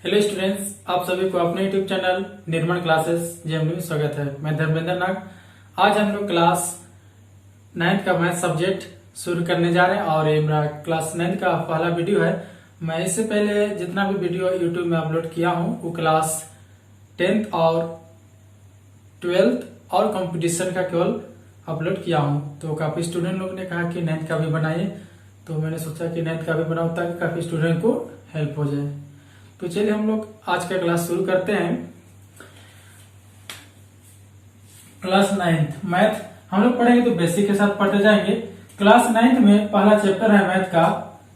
Hello students, आप सभी को अपने यूट्यूब चैनल निर्माण क्लासेस जेएमयू में स्वागत है। मैं धर्मेंद्र नाग। आज हम लोग क्लास 9th का मैथ सब्जेक्ट शुरू करने जा रहे हैं और ये मेरा क्लास 9th का पहला वीडियो है। मैं इससे पहले जितना भी वीडियो यूट्यूब में अपलोड किया हूँ वो क्लास 10th और 12th और कंपटीशन का केवल अपलोड किया हूँ। तो काफी स्टूडेंट लोग ने कहा कि 9th का भी बनाइए, तो मैंने सोचा कि 9th का भी बनाऊं ताकि काफी स्टूडेंट को हेल्प हो जाए। तो चलिए हम लोग आज का क्लास शुरू करते हैं। क्लास 9th मैथ हम लोग पढ़ेंगे तो बेसिक के साथ पढ़ते जाएंगे। क्लास 9th में पहला चैप्टर है मैथ का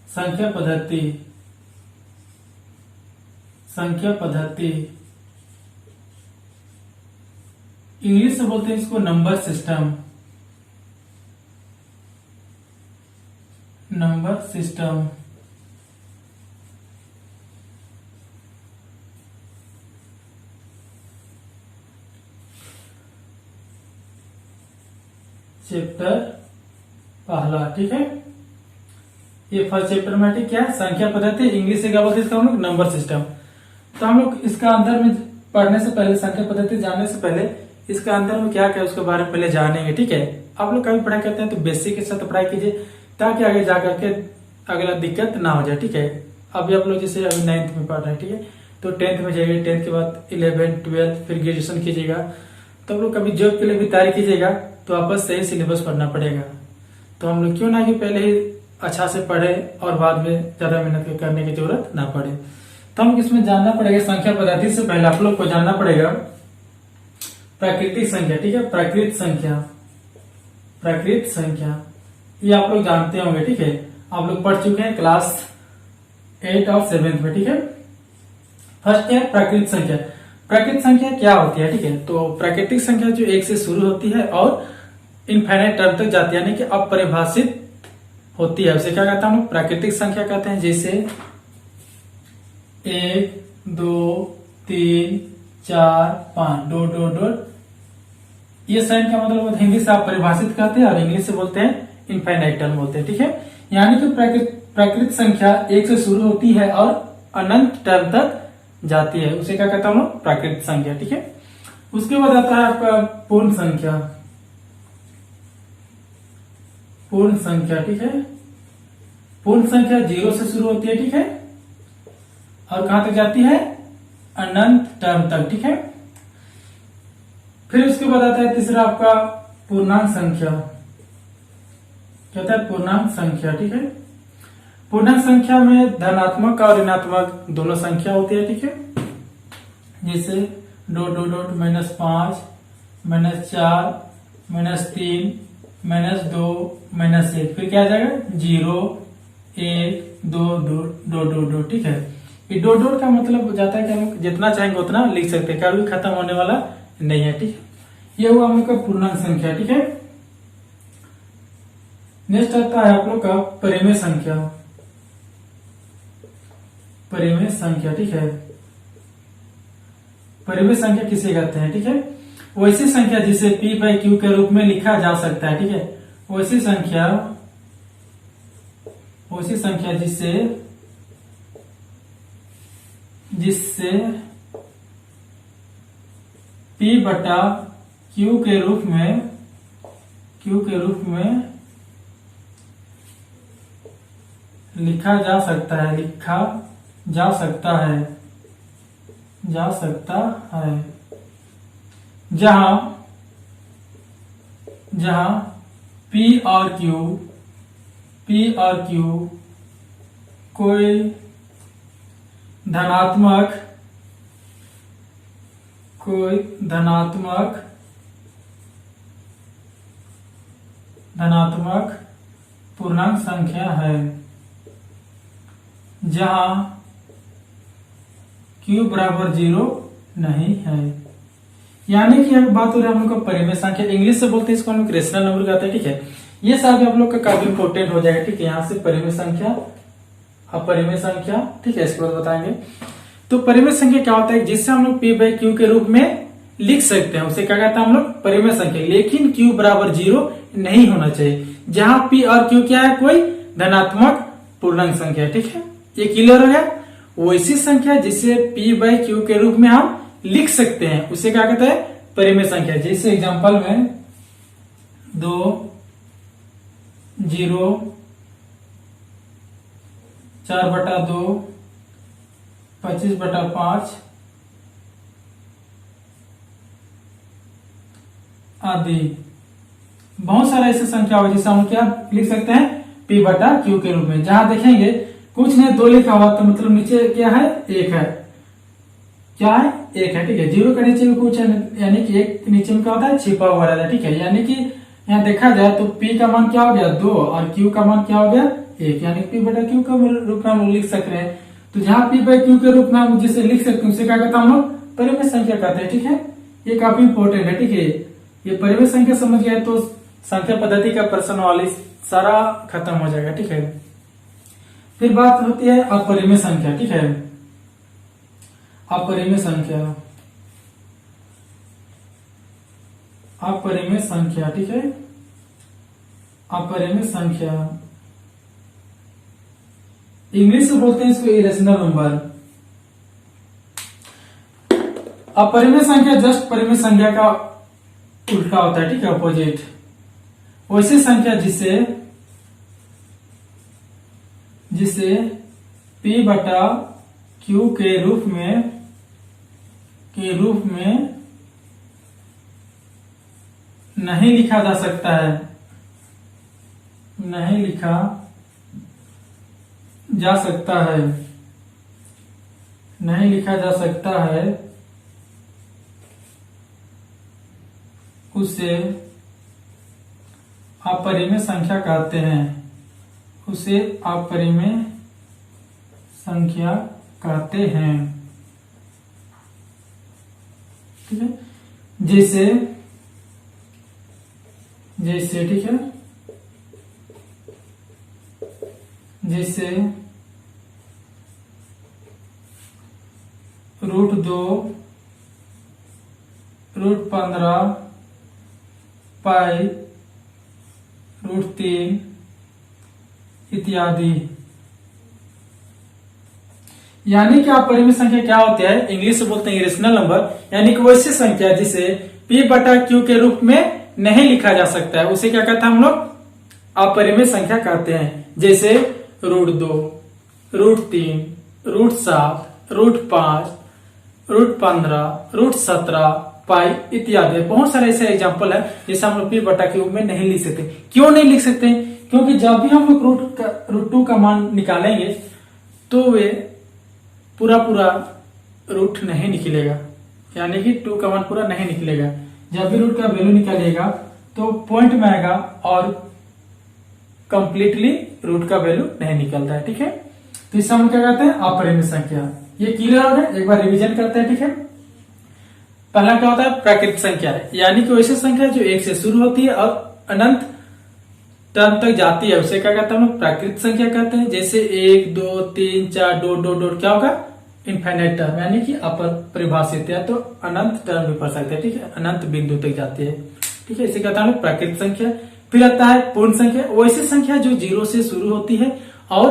संख्या पद्धति। संख्या पद्धति इंग्लिश से बोलते हैं इसको number system. Number system chapter पहला, ठीक है। ये फर्स्ट चैप्टर में ठीक क्या है, संख्या पद्धति। इंग्लिश से क्या बोलते हैं इसका हम लोग नंबर सिस्टम। तो हम लोग इसका अंदर में पढ़ने से पहले, संख्या पद्धति जानने से पहले इसका अंदर में क्या क्या है उसके बारे में पहले जानेंगे, ठीक है। आप लोग कभी पढ़ाई करते हैं तो बेसिक के साथ पढ़ाई कीजिए ताकि आगे जाकर के अगला दिक्कत ना हो जाए, ठीक है। अभी आप लोग जैसे अभी 9th में पढ़ रहे हैं, ठीक है, तो 10th में जाइए, 10th के बाद 11th 12th फिर ग्रेजुएशन कीजिएगा। तो आप लोग कभी जॉब के लिए भी तैयारी कीजिएगा तो आपको सही सिलेबस पढ़ना पड़ेगा। तो हम लोग क्यों ना कि पहले ही अच्छा से पढ़े और बाद में ज्यादा मेहनत करने की जरूरत ना पड़े। तो हम इसमें जानना पड़ेगा संख्या पद्धति से पहले आप लोग को जानना पड़ेगा प्राकृतिक संख्या, ठीक है। प्राकृत संख्या, प्राकृत संख्या ये आप लोग जानते होंगे, ठीक है। आप लोग पढ़ चुके हैं क्लास 8 और 7th में, ठीक है। फर्स्ट है प्राकृत संख्या। प्राकृतिक संख्या क्या होती है, ठीक है। तो प्राकृतिक संख्या जो 1 से शुरू होती है और इनफाइनाइट टर्म तक जाती है, यानी कि अपरिभाषित होती है, उसे क्या कहते हैं, प्राकृतिक संख्या कहते हैं। जैसे 1 2 3 4 5 डॉट डॉट डॉट, ये साइन का मतलब हिंदी से आप परिभाषित कहते हैं और इंग्लिश से बोलते हैं इनफाइनाइट टर्म बोलते हैं, ठीक है। यानी कि प्राकृतिक संख्या 1 से शुरू होती है और अनंत टर्म तक जाती है, उसे क्या कहता हूँ, प्राकृतिक संख्या, ठीक है। उसके बाद आता है आपका पूर्ण संख्या। पूर्ण संख्या, ठीक है। पूर्ण संख्या 0 से शुरू होती है, ठीक है, और कहां तक जाती है, अनंत टर्म तक, ठीक है। फिर उसके बाद आता है तीसरा आपका पूर्णांक संख्या। कहता है पूर्णांक संख्या, ठीक है। पूर्णांक संख्या में धनात्मक और ऋणात्मक दोनों संख्या होती है, ठीक है। जैसे डॉट डॉट डॉट -5 -4 -3 -2 -1, फिर क्या आ जाएगा 0 1 2 डॉट डॉट डॉट, ठीक है। ये डॉट डॉट का मतलब हो जाता है कि हम जितना चाहेंगे उतना लिख सकते हैं, कभी खत्म होने वाला नहीं है, ठीक है। ये हुआ हम लोग का पूर्णांक संख्या, ठीक है। नेक्स्ट आता है आप लोग का परिमेय संख्या। परिमेय संख्या, ठीक है। परिमेय संख्या किसे कहते हैं, ठीक है। वैसी संख्या जिसे P/Q के रूप में लिखा जा सकता है, ठीक है। वैसी संख्या जिससे P/Q के रूप में लिखा जा सकता है, जहां P और Q कोई धनात्मक पूर्णांक संख्या है, जहां Q बराबर 0 नहीं है। यानी कि एक बात हो रही है हम लोग का परिमेय संख्या, इंग्लिश से बोलते हैं इसको हम लोग रेशनल नंबर कहते हैं, ठीक है। ये सब आप लोग का काफी इंपोर्टेंट हो जाएगा, ठीक है। यहाँ से परिमेय संख्या, अपरिमेय संख्या, ठीक है, इसके बाद बताएंगे। तो परिमेय संख्या क्या होता है, जिससे हम लोग P/Q के रूप में लिख सकते हैं, उसे क्या कहते हैं हम लोग, परिमेय संख्या। लेकिन Q बराबर 0 नहीं होना चाहिए, जहां P और Q क्या है, कोई धनात्मक पूर्णांक संख्या, ठीक है। ये क्लियर हो गया। वैसी संख्या जिसे p बाई क्यू के रूप में हम लिख सकते हैं उसे क्या कहते हैं, परिमेय संख्या। जैसे एग्जांपल में 2, 0, 4/2, 25/5 आदि बहुत सारा ऐसे संख्या होगी जिसे हम क्या लिख सकते हैं, p बटा क्यू के रूप में। जहां देखेंगे कुछ ने 2 लिखा हुआ तो मतलब नीचे क्या है, 1 है। क्या है, 1 है, ठीक है। 0 के नीचे भी कुछ है, यानी कि 1 के नीचे में क्या होता है, छिपा हुआ रहता है, ठीक है। यानी कि यहाँ देखा जाए तो p का मान क्या हो गया, 2 और q का मान क्या हो गया, 1, यानी p बटा क्यू के रूप में हम लिख सक रहे हैं। तो जहाँ p बाई क्यू के रूप में हम जिसे लिख सकते हैं उसे क्या कहते हैं हम लोग, परिमेय संख्या कहते हैं, ठीक है। ये काफी इंपॉर्टेंट है, ठीक है। ये परिमेय संख्या समझ गए तो संख्या पद्धति का प्रश्नावली सारा खत्म हो जाएगा, ठीक है। फिर बात होती है अपरिमेय संख्या, ठीक है। अपरिमेय संख्या, अपरिमेय संख्या, ठीक है। अपरिमेय संख्या इंग्लिश में बोलते हैं इसको इरेशनल नंबर। अपरिमेय संख्या जस्ट परिमेय संख्या का उल्टा होता है, ठीक है, अपोजिट। वैसी संख्या जिसे p बटा q के रूप में नहीं लिखा जा सकता है, नहीं लिखा जा सकता है, नहीं लिखा जा सकता है, उसे अपरिमेय संख्या कहते हैं, उसे अपरिमेय संख्या कहते हैं, ठीक है। जैसे ठीक है, जैसे √2, √15, पाई, √3 इत्यादि। यानी कि अपरिमेय संख्या क्या होती है, इंग्लिश से बोलते हैं इरेशनल नंबर, यानी कि वैसी संख्या जिसे p बटा क्यू के रूप में नहीं लिखा जा सकता है उसे क्या कहते हैं हम लोग, अपरिमेय संख्या कहते हैं। जैसे √2, √3, √7, √5, √15, √17, पाई इत्यादि। बहुत सारे ऐसे एग्जाम्पल है जिसे हम लोग p बटा क्यू में नहीं लिख सकते। क्यों नहीं लिख सकते, क्योंकि जब भी हम लोग √2 का मान निकालेंगे तो वे पूरा रूट नहीं निकलेगा, यानी कि 2 का मान पूरा नहीं निकलेगा। जब भी रूट का वैल्यू निकालेगा तो पॉइंट में आएगा और कंप्लीटली रूट का वैल्यू नहीं निकलता है, ठीक है। तो इसे हम क्या कहते हैं, अपरिमेय संख्या। ये क्लियर हो गया, एक बार रिवीजन करते हैं, ठीक है। पहला क्या होता है, प्राकृतिक संख्या, यानी कि वैसी संख्या जो 1 से शुरू होती है और अनंत टर्म तक जाती है उसे क्या कहते हैं हम लोग, प्राकृतिक संख्या कहते हैं। जैसे 1, 2, 3, 4, डॉट क्या होगा, इनफाइनाइट टर्म, यानी कि अपरिभाषित है तो अनंत टर्म भी पढ़ सकते हैं, ठीक है, अनंत बिंदु तक जाती है, ठीक है। इसे कहते हैं प्राकृतिक संख्या। फिर आता है पूर्ण संख्या, वैसी संख्या जो 0 से शुरू होती है और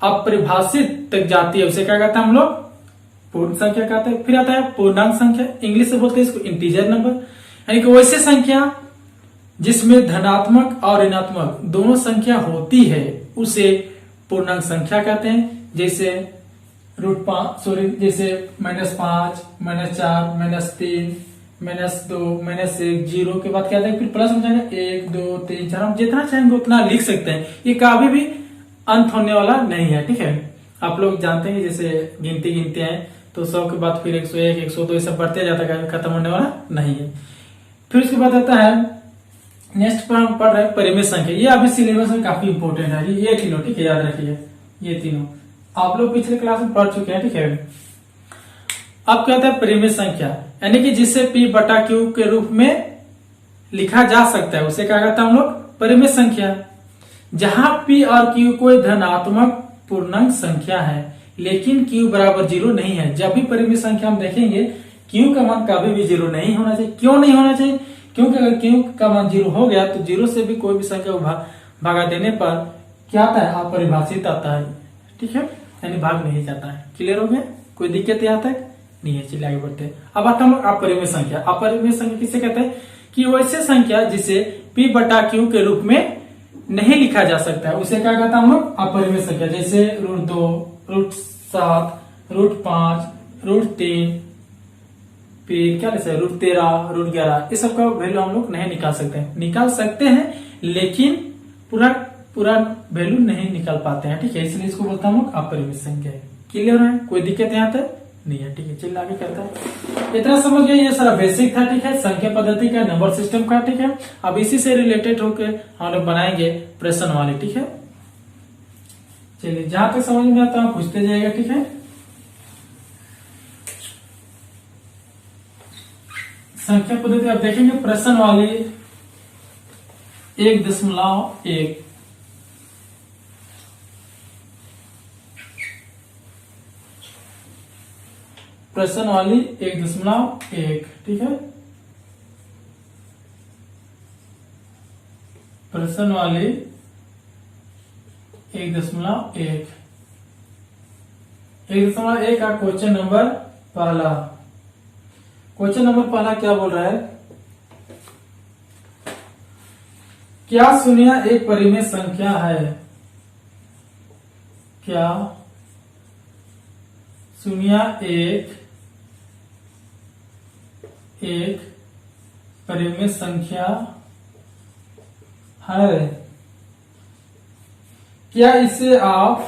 अपरिभाषित तक जाती है उसे क्या कहते हैं हम लोग, पूर्ण संख्या कहते हैं। फिर आता है पूर्णांक संख्या, इंग्लिश से बोलते हैं इसको इंटीजर नंबर, यानी कि वैसी संख्या जिसमें धनात्मक और ऋणात्मक दोनों संख्या होती है उसे पूर्णांक संख्या कहते हैं। जैसे जैसे -5, -4, -3, -2, -1, 0 के बाद क्या आता है, फिर प्लस में जाएगा 1, 2, 3, 4, हम जितना चाहेंगे उतना लिख सकते हैं। ये कभी भी अंत होने वाला नहीं है, ठीक है। आप लोग जानते हैं जैसे गिनते हैं तो 100 के बाद फिर 101, 102 ये सब बढ़ते जाता है, खत्म होने वाला नहीं है। फिर उसके बाद आता है नेक्स्ट पर हम पढ़ रहे हैं परिमेय संख्या। ये अभी सिलेबस में काफी इंपॉर्टेंट है, ये तीनों, ठीक है, याद रखिए ये तीनों आप लोग पिछले क्लास में पढ़ चुके हैं, ठीक है। अब क्या होता है परिमेय संख्या, यानी कि जिसे p बटा क्यू के रूप में लिखा जा सकता है उसे क्या कहते हैं हम लोग, परिमेय संख्या। जहां p और q कोई धनात्मक पूर्णांक संख्या है लेकिन q बराबर 0 नहीं है। जब भी परिमेय संख्या हम देखेंगे q का मान कभी भी 0 नहीं होना चाहिए। क्यों नहीं होना चाहिए, क्योंकि अगर q का मान 0 हो गया तो 0 से भी कोई भी संख्या भागा देने पर क्या आता है, अपरिभाषित आता है, ठीक है। यानी भाग नहीं जाता है। क्लियर हो गया? कोई दिक्कत यहाँ तक नहीं है। चलिए आगे बढ़ते हैं। अब आता हम लोग अपरिमेय संख्या। अपरिमेय संख्या किसे कहते हैं? कि वैसे संख्या जिसे P बटा Q के रूप में नहीं लिखा जा सकता है उसे क्या कहता है हम लोग? अपरिमेय संख्या। जैसे √2, √7, √5, √3, फिर क्या लिखा है √13, √11, इस सब का वैल्यू हम लोग नहीं निकाल सकते। निकाल सकते हैं लेकिन पूरा वैल्यू नहीं निकाल पाते हैं। ठीक है, इसलिए इसको बोलते हैं हम लोग अपरिमेय संख्या। क्लियर है? कोई दिक्कत यहाँ तक नहीं है। ठीक है, चलिए आगे करते हैं। इतना समझ गए? ये सारा बेसिक था। ठीक है, संख्या पद्धति का, नंबर सिस्टम का। ठीक है, अब इसी से रिलेटेड होकर हम लोग बनाएंगे प्रश्न वाले। ठीक है, चलिए जहां तक समझ में आता है पूछते जाएगा। ठीक है, संख्या पद्धति आप देखेंगे प्रश्न वाली 1.1, प्रश्न वाली 1.1। ठीक है, प्रश्न वाली 1.1, 1.1 का क्वेश्चन नंबर पहला। क्वेश्चन नंबर पहला क्या बोल रहा है? क्या शून्य एक परिमेय संख्या है? क्या शून्य एक परिमेय संख्या है? क्या इसे आप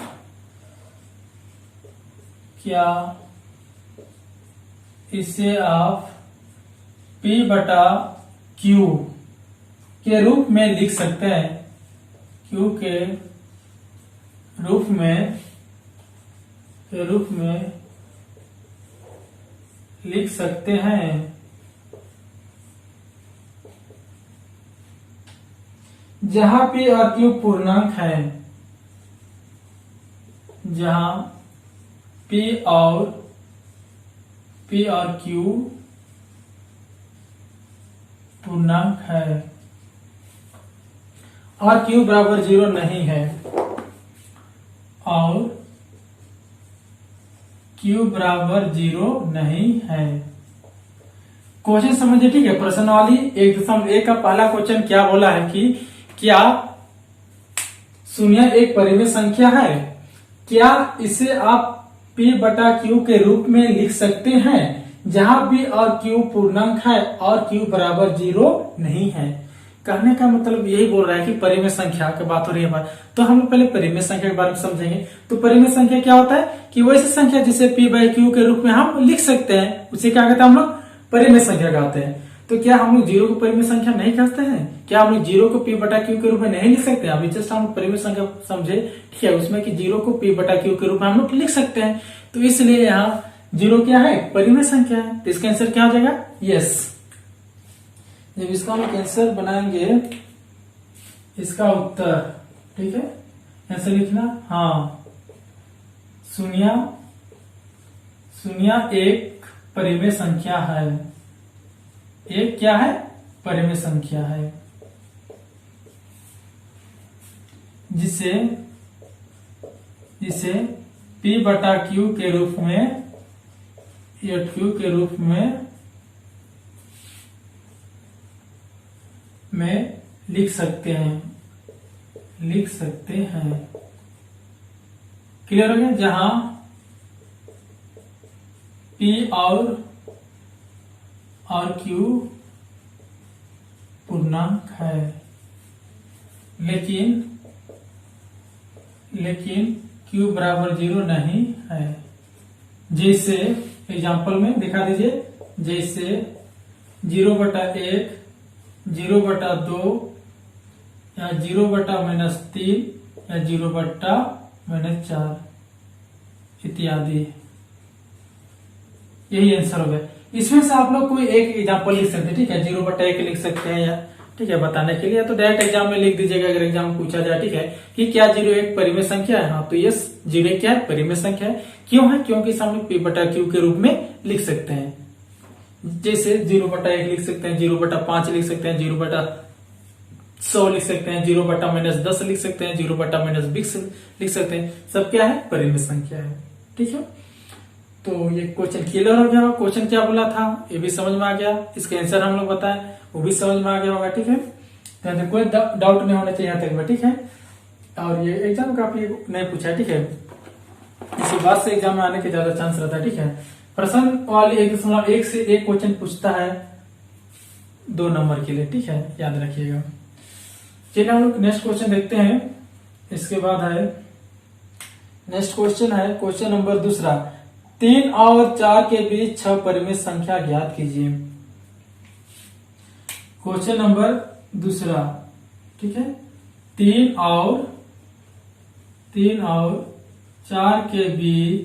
P बटा Q के रूप में लिख सकते हैं? Q के रूप में लिख सकते हैं? जहां P और Q पूर्णांक है, जहां P और Q पूर्णांक है और Q बराबर 0 नहीं है, और Q बराबर 0 नहीं है। क्वेश्चन समझिए। ठीक है, प्रश्नावली 1.1 का पहला क्वेश्चन क्या बोला है कि क्या शून्य एक परिमेय संख्या है? क्या इसे आप P बटा Q के रूप में लिख सकते हैं जहां P और Q पूर्णांक है और Q बराबर 0 नहीं है? कहने का मतलब यही बोल रहा है कि परिमेय संख्या की बात हो रही है। तो हम लोग पहले परिमेय संख्या के बारे में समझेंगे। तो परिमेय संख्या क्या होता है? कि वैसी संख्या जिसे P बाई Q के रूप में हम लिख सकते हैं उसे क्या कहते हैं हम लोग? परिमेय संख्या कहते हैं। तो क्या हम लोग 0 को परिमेय संख्या नहीं कहते हैं? क्या हम लोग 0 को P बटा Q के रूप में नहीं लिख सकते? अभी जस्ट हम परिमेय संख्या समझे। ठीक है, उसमें कि 0 को P बटा Q के रूप में हम लोग लिख सकते हैं। तो इसलिए यहाँ 0 क्या है? परिमेय संख्या है। तो इसका आंसर क्या हो जाएगा? यस। जब इसका हम लोग आंसर बनाएंगे, इसका उत्तर, ठीक है, आंसर लिखना। हाँ, शून्य एक परिमेय संख्या है। एक क्या है? परिमेय संख्या है जिसे P बटा Q के रूप में या Q के रूप में लिख सकते हैं। क्लियर हो गया? जहां P और Q पूर्णांक है, लेकिन Q बराबर 0 नहीं है। जैसे एग्जाम्पल में दिखा दीजिए, जैसे 0/1, 0/2 या 0/-3 या 0/-4 इत्यादि। यही आंसर हो गया। इसमें से आप लोग कोई एक एग्जाम्पल लिख सकते हैं। ठीक है, 0/1 लिख सकते हैं, या ठीक है बताने के लिए, तो डायरेक्ट एग्जाम में लिख दीजिएगा अगर एग्जाम में पूछा जाए। ठीक है, कि क्या 0 एक परिमेय संख्या है? हाँ, तो यस, 0 क्या है? परिमेय संख्या है। क्यों है? क्योंकि इसे हम लोग P बटा Q के रूप में लिख सकते हैं। जैसे 0/1 लिख सकते हैं, 0/5 लिख सकते हैं, 100 लिख सकते हैं, 0/-10 लिख सकते हैं, 0/-20 लिख सकते हैं। सब क्या है? परिमेय संख्या है। ठीक है, तो ये क्वेश्चन क्लियर हो गया। क्वेश्चन क्या बोला था ये भी समझ में आ गया, इसका आंसर हम लोग बताए वो भी समझ में आ गया होगा। ठीक है, तो कोई डाउट नहीं होना चाहिए यहाँ तक में। ठीक है, और ये एग्जाम काफी नहीं पूछा है। ठीक है, इसी बात से एग्जाम में आने के ज्यादा चांस रहता है। ठीक है, प्रश्न वाली 1.1 से एक क्वेश्चन पूछता है 2 नंबर के लिए। ठीक है, याद रखिएगा। चलिए हम लोग नेक्स्ट क्वेश्चन देखते हैं। इसके बाद है नेक्स्ट क्वेश्चन है क्वेश्चन नंबर 2, 3 और 4 के बीच 6 परिमेय संख्या ज्ञात कीजिए। क्वेश्चन नंबर 2, ठीक है, 3 और 4 के बीच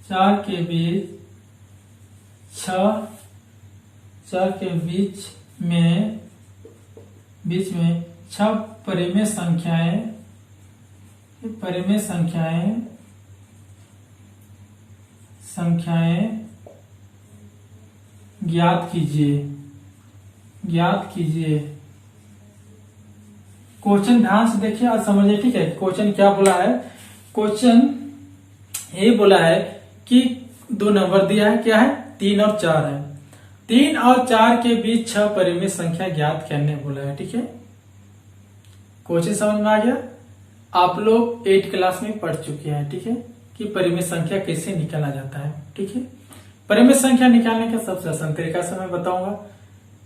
4 के बीच में 6 परिमेय संख्याएं ज्ञात कीजिए। क्वेश्चन ध्यान से देखिए और समझिए। ठीक है, क्वेश्चन क्या बोला है? क्वेश्चन ये बोला है कि 2 नंबर दिया है, क्या है? 3 और 4 है। 3 और 4 के बीच 6 परिमेय संख्या ज्ञात करने बोला है। ठीक है, क्वेश्चन समझ में आ गया? आप लोग 8 क्लास में पढ़ चुके हैं। ठीक है, कि परिमेय संख्या कैसे निकाला जाता है। ठीक है, परिमेय संख्या निकालने का सबसे आसान तरीका से मैं बताऊंगा।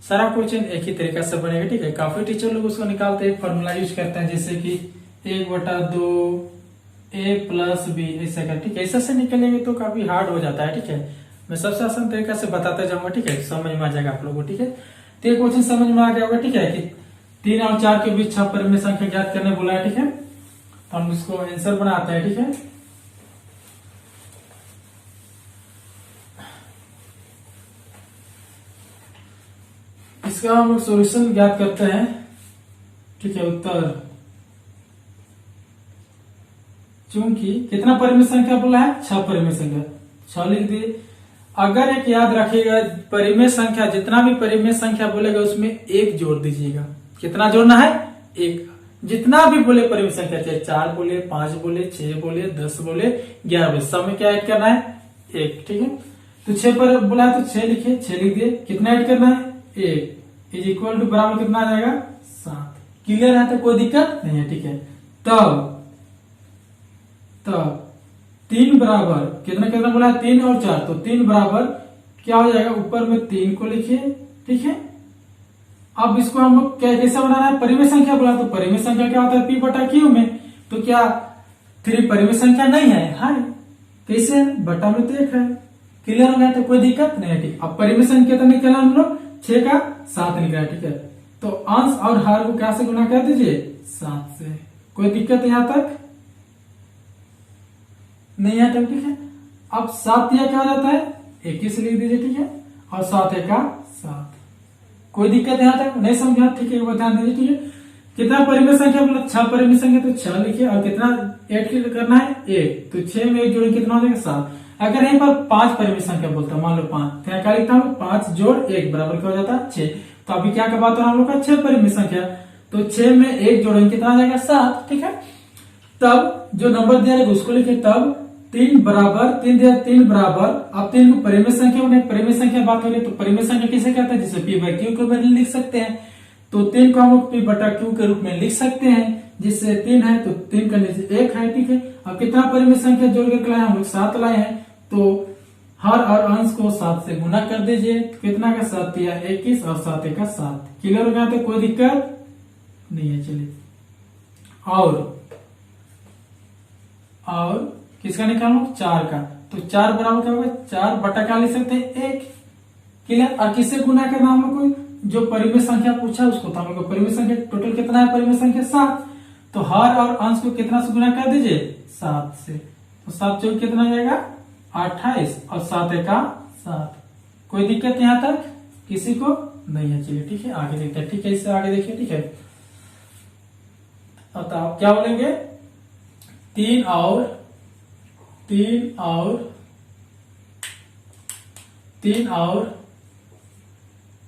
सारा क्वेश्चन एक ही तरीका से बनेगा। ठीक है, काफी टीचर लोग उसको निकालते हैं, फॉर्मूला यूज करते हैं, जैसे कि 1/2 a + b ऐसा कर। ठीक है, ऐसा से निकलेंगे तो काफी हार्ड हो जाता है। ठीक है, मैं सबसे आसान तरीका से बताता जाऊंगा। ठीक है, समझ में आ जाएगा आप लोगों को। ठीक है, तो ये क्वेश्चन समझ में आ गया होगा। ठीक है, कि 3 और 4 के बीच 6 परिमेय संख्या ज्ञात करने बोला है। ठीक है, तो हम इसको आंसर बनाते हैं। ठीक है, इसका हम लोग सॉल्यूशन ज्ञात करते हैं। ठीक है, उत्तर चूंकि कितना परिमेय संख्या बोला है? 6 परिमेय संख्या, 6 लिख दिए। अगर एक याद रखिएगा, परिमेय संख्या जितना भी परिमेय संख्या बोलेगा उसमें 1 जोड़ दीजिएगा। कितना जोड़ना है? 1। जितना भी बोले परिमेय संख्या, चाहे 4 बोले, 5 बोले, 6 बोले, 10 बोले, 11 बोले, सब में क्या ऐड करना है? 1। ठीक है, तो 6 पर बोला है तो 6 लिखे, 6 लिख दिए। कितना ऐड करना है? 1 = बराबर कितना आ जाएगा? 7। क्लियर है? तो कोई दिक्कत नहीं है। ठीक है, तब 3 बराबर कितना बोला है? 3 और 4, तो 3 बराबर क्या हो जाएगा? ऊपर में 3 को लिखिए। ठीक है, अब इसको हम लोग कैसे बनाना है? परिमेय संख्या बोला, तो परिमेय संख्या क्या होता है? P/Q में। तो क्या 3 परिमेय संख्या नहीं है? है। कैसे? बटा में तो 1 है। क्लियर हो गया? तो कोई दिक्कत नहीं है। ठीक, अब परिमेय संख्या तो निकाला हम लोग, 6 का 7 निकला। ठीक है, तो अंश और हर को क्या से गुना कर दीजिए? 7 से। कोई दिक्कत यहां तक नहीं है? ठीक है, अब 7 दिया क्या हो जाता है? 21 लिख दीजिए। ठीक है, और 7 का 7। कोई दिक्कत यहां तक नहीं समझा? ठीक है, ध्यान दीजिए। ठीक है, कितना परिमेय संख्या बोला? 6 परिमेय संख्या, तो 6 लिखिए। और कितना ऐड करना है? 1। तो 6 में 1 जोड़े कितना हो जाएगा? 7। अगर यहीं पर 5 परिमेय संख्या बोलता, मान लो 5, तो क्या लिखता हूँ? 5 जोड़ 1 बराबर क्या हो जाता है? 6। तो अभी क्या का बात हो हम लोग का? 6 परिमेय संख्या, तो 6 में 1 जोड़ेंगे कितना आ जाएगा? 7। ठीक है, तब जो नंबर दिया है उसको लिखे। तब 3 बराबर 3 दिया, 3 बराबर, अब 3 को परिमेय संख्या होने, परिमेय संख्या बात हो रही है, तो परिमेय संख्या किसे कहते हैं? जिसे P/Q के रूप में लिख सकते हैं। तो 3 को हम लोग P/Q के रूप में लिख सकते हैं, जिससे 3 है तो 3 का नीचे 1 है। ठीक है, अब कितना परिमेय संख्या जोड़ कर लाए हम लोग? 7 लाए हैं। तो हर और अंश को 7 से गुना कर दीजिए। तो कितना का? 7 या 21 और 7 का 7। क्लियर हो गया? तो कोई दिक्कत नहीं है। चलिए, और किसका निकालो? 4 का। तो 4 बराबर क्या होगा? 4 बटा क्या लिख सकते हैं? 1। क्लियर? और किससे गुना करना हम लोग को? जो परिमेय संख्या पूछा है उसको। तो हम लोग को परिमेय संख्या टोटल कितना है? परिमेय संख्या 7। तो हर और अंश को कितना से गुना कर दीजिए? 7 से। तो 7 चौक कितना जाएगा? 28 और 7 का 7। कोई दिक्कत यहां तक किसी को नहीं है? चलिए, ठीक है, आगे देखते हैं। ठीक है, इससे आगे देखिए। ठीक है, तो आप क्या बोलेंगे? 3 और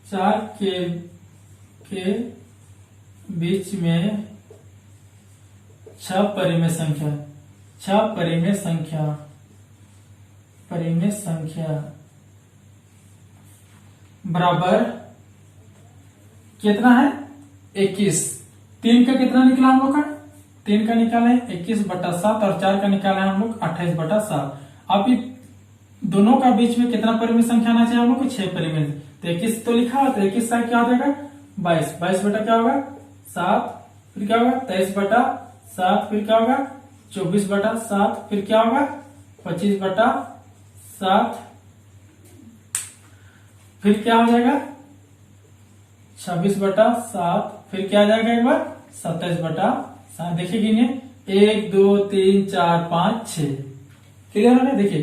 4 के बीच में 6 परिमेय संख्या, 6 परिमेय संख्या बराबर कितना है 21। 3 का कितना निकला हम लोग का, 3 का निकाला है 21/7 और 4 का निकाला है हम लोग 28/7। अब दोनों का बीच में कितना परिमेय संख्या आना चाहिए हम लोग को, 6 परिमेय। तो 21 तो लिखा हुआ, तो 21 का क्या हो जाएगा 22, 22 बटा क्या होगा 7, फिर क्या होगा 23/7, फिर क्या होगा 24/7, फिर क्या होगा 25/7, फिर क्या हो जाएगा 26/7, फिर क्या आ जाएगा एक बार 27/7। देखिए गिनिए 1 2 3 4 5 6। क्लियर हो गया। देखिए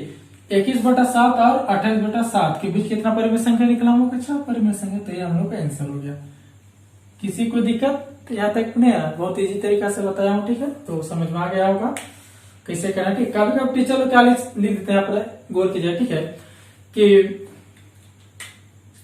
21/7 और 28/7 के बीच कितना परिमेय संख्या निकला हम लोग, अच्छा परिमेय संख्या। तो ये हम लोग का आंसर हो गया। किसी को दिक्कत तो यहाँ तक नहीं है, बहुत इजी तरीका से बताया हूँ, ठीक है। तो समझ में आ गया होगा कैसे करना, ठीक। कभी कभी टीचर लोग क्या लिख देते हैं, आप गौर कीजिए, ठीक है, कि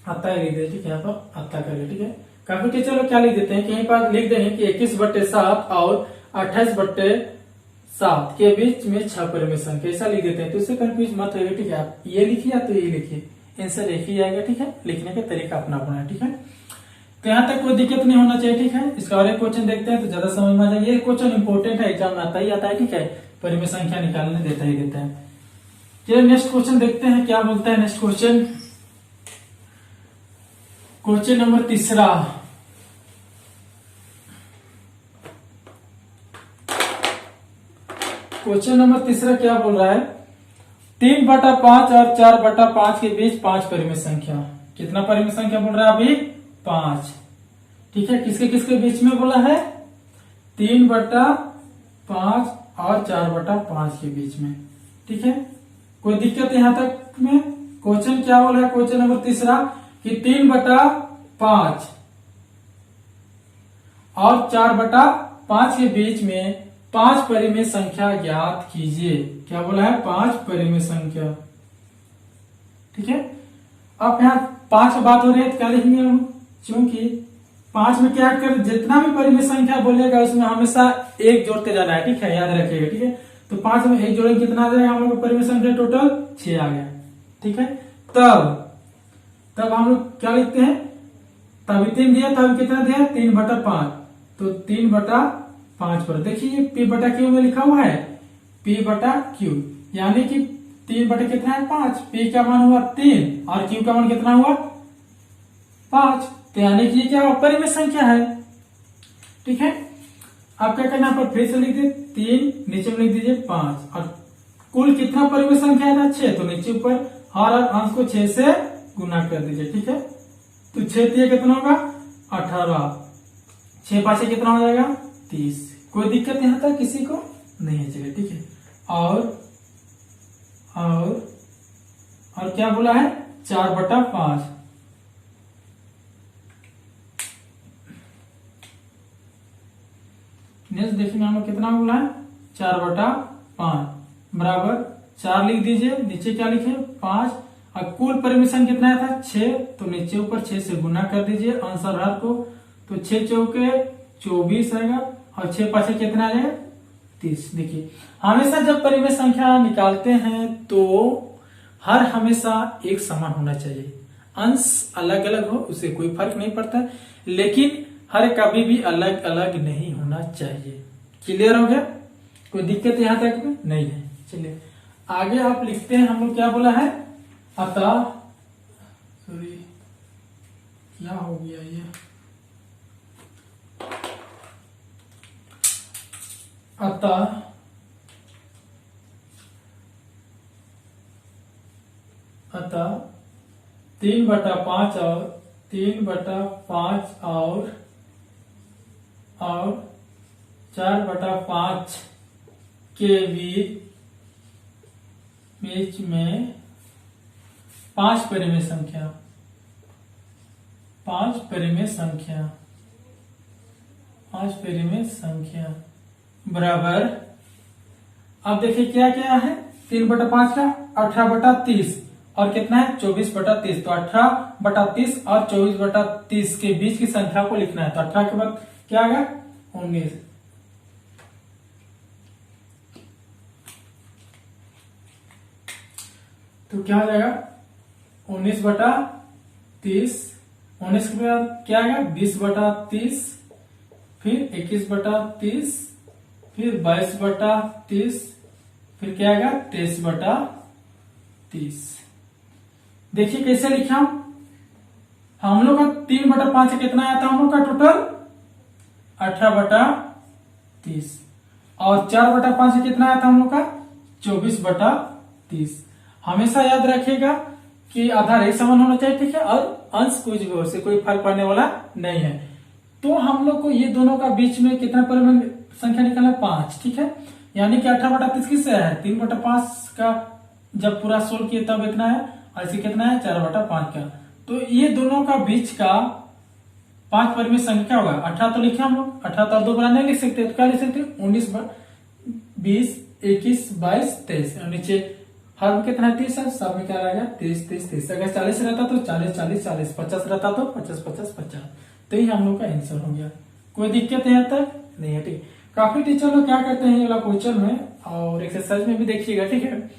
आता है लिख दे, ठीक है, यहाँ पर आता करिए, ठीक है। काफी टीचर लोग क्या लिख देते हैं, कहीं पर लिख देंगे कि 21/7 और 28/7 के बीच में 6 परिमेय संख्या, ऐसा लिख देते हैं। तो इससे कंफ्यूज मत होइए, ठीक है। आप ये लिखिए या तो ये लिखिए, आंसर एक ही आएगा, ठीक है। लिखने का तरीका अपना अपना है, ठीक है। तो यहाँ तक कोई दिक्कत नहीं होना चाहिए, ठीक है। इसका और एक क्वेश्चन देखते हैं तो ज्यादा समझ में आ जाएगा। ये क्वेश्चन इंपॉर्टेंट है, एग्जाम में आता ही आता है, ठीक है। परिमेय संख्या निकालने देता ही देता है। चलिए नेक्स्ट क्वेश्चन देखते हैं क्या बोलता है। Next question, question number 3। Question number 3 क्या बोल रहा है, 3/5 और 4/5 के बीच 5 परिमेय संख्या। कितना परिमेय संख्या बोल रहा है अभी 5, ठीक है। किसके किसके बीच में बोला है, 3/5 और 4/5 के बीच में, ठीक है। कोई दिक्कत यहां तक में। क्वेश्चन क्या बोला है, क्वेश्चन नंबर 3 कि 3/5 और 4/5 के बीच में 5 परिमेय संख्या ज्ञात कीजिए। क्या बोला है, 5 परिमेय संख्या, ठीक है। अब यहाँ 5 की बात हो रही है तो क्या लिखेंगे हम, क्योंकि 5 में क्या कर, जितना भी परिमेय संख्या बोलेगा उसमें हमेशा 1 जोड़ते जाना है, ठीक है, याद रखिएगा, ठीक है। तो 5 में 1 जोड़ेंगे कितना आ जाएगा हम लोग परिमेय संख्या, टोटल 6 आ गया, ठीक है। तब हम लोग क्या लिखते हैं, तब 3 दिया, तब कितना दिया 3/5, तो 3/5 पर देखिए P/Q में लिखा हुआ है P/Q, यानी कि 3 कितना है 5, P का मान हुआ 3 और Q का मान कितना हुआ 5, तो यानी कि क्या परिमेय संख्या है, ठीक है। आप क्या करना पर फिर से लिख दे 3, नीचे में लिख दीजिए 5 और कुल कितना परिमेय संख्या था 6, तो नीचे ऊपर हर अंश को 6 से गुना कर दीजिए, ठीक है। तो 6 कितना होगा 18, 6×5 कितना हो जाएगा 30। कोई दिक्कत यहां तक किसी को नहीं है, चलिए ठीक है। और क्या बोला है 4/5, नेक्स्ट देखिए हम लोग कितना बोला है 4/5 बराबर 4 लिख दीजिए, नीचे क्या लिखे 5 और कुल परिमेय कितना था 6, तो नीचे ऊपर 6 से गुना कर दीजिए अंश और हर को, तो 6 चौके 24 आएगा और 6×5 कितना आ जाएगा 30। देखिए हमेशा जब परिमेय संख्या निकालते हैं तो हर हमेशा एक समान होना चाहिए, अंश अलग अलग हो उससे कोई फर्क नहीं पड़ता, लेकिन हर कभी भी अलग अलग नहीं होना चाहिए। क्लियर हो गया, कोई दिक्कत यहां तक में नहीं है। चलिए आगे आप लिखते हैं, हम लोग क्या बोला है अतः, सॉरी क्या हो गया ये, अतः 3/5 और 3/5 और 4/5 के बीच में 5 परिमेय संख्या, 5 परिमेय संख्या बराबर, अब देखिए क्या क्या है 3/5 का 18/30 और कितना है 24/30, तो 18/30 और 24/30 के बीच की संख्या को लिखना है। तो 18 के बाद क्या आएगा 19। तो क्या हो जाएगा 19/30। 19 के बाद क्या आएगा 20/30, फिर 21/30, फिर 22/30, फिर क्या आएगा 23/30। देखिए कैसे लिखे हम लोग का 3/5 कितना आया था हम लोग का टोटल 18/30, और 4/5 कितना आया था हम लोग का 24/30। हमेशा याद रखिएगा कि आधार एक समान होना चाहिए, ठीक है, और अंश कुछ भी हो, से कोई फर्क पड़ने वाला नहीं है। तो हम लोग को ये दोनों का बीच में कितना परिमाण संख्या निकालना है 5, ठीक है, यानी कि 18/30 किससे है 3/5 का जब पूरा सोल्व किए तब इतना है, और इसे कितना है 4/5 का। तो ये दोनों का बीच का 5 परिमेय संख्या होगा 18। तो लिखे हम लोग 18 तो 2 बड़ा नहीं लिख सकते, तो क्या लिख सकते 19, 20, 21, 22, 23, और नीचे हर में कितना है 30 है, सब में क्या रहेगा 30, 30, 30। अगर 40 रहता तो 40, 40, 40, 50 रहता तो 50, 50, 50। तो ये हम लोग का आंसर हो गया। कोई दिक्कत है यहाँ तक नहीं है, ठीक। काफी टीचर लोग क्या करते हैं ये वाला क्वेश्चन में और एक्सरसाइज में भी देखिएगा, ठीक है,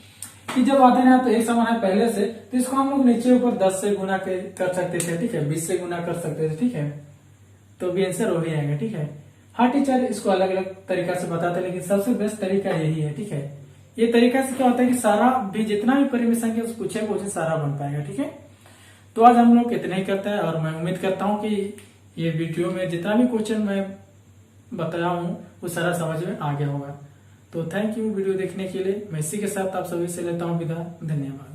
कि जब आते हैं तो एक समान है पहले से, तो इसको हम लोग नीचे ऊपर 10 से गुना कर सकते थे, ठीक है, 20 से गुना कर सकते थे, ठीक है, तो भी आंसर हो ही आएगा, ठीक है। हर टीचर इसको अलग अलग तरीका से बताते हैं, लेकिन सबसे बेस्ट तरीका यही है, ठीक है। ये तरीका से क्या होता है कि सारा भी जितना भी परिमेय संख्या पूछे क्वेश्चन सारा बन पाएगा, ठीक है। तो आज हम लोग इतना ही करते हैं, और मैं उम्मीद करता हूँ कि ये वीडियो में जितना भी क्वेश्चन मैं बताया हूँ वो सारा समझ में आ गया होगा। तो थैंक यू वीडियो देखने के लिए। मैं इसी के साथ आप सभी से लेता हूँ विदा। धन्यवाद।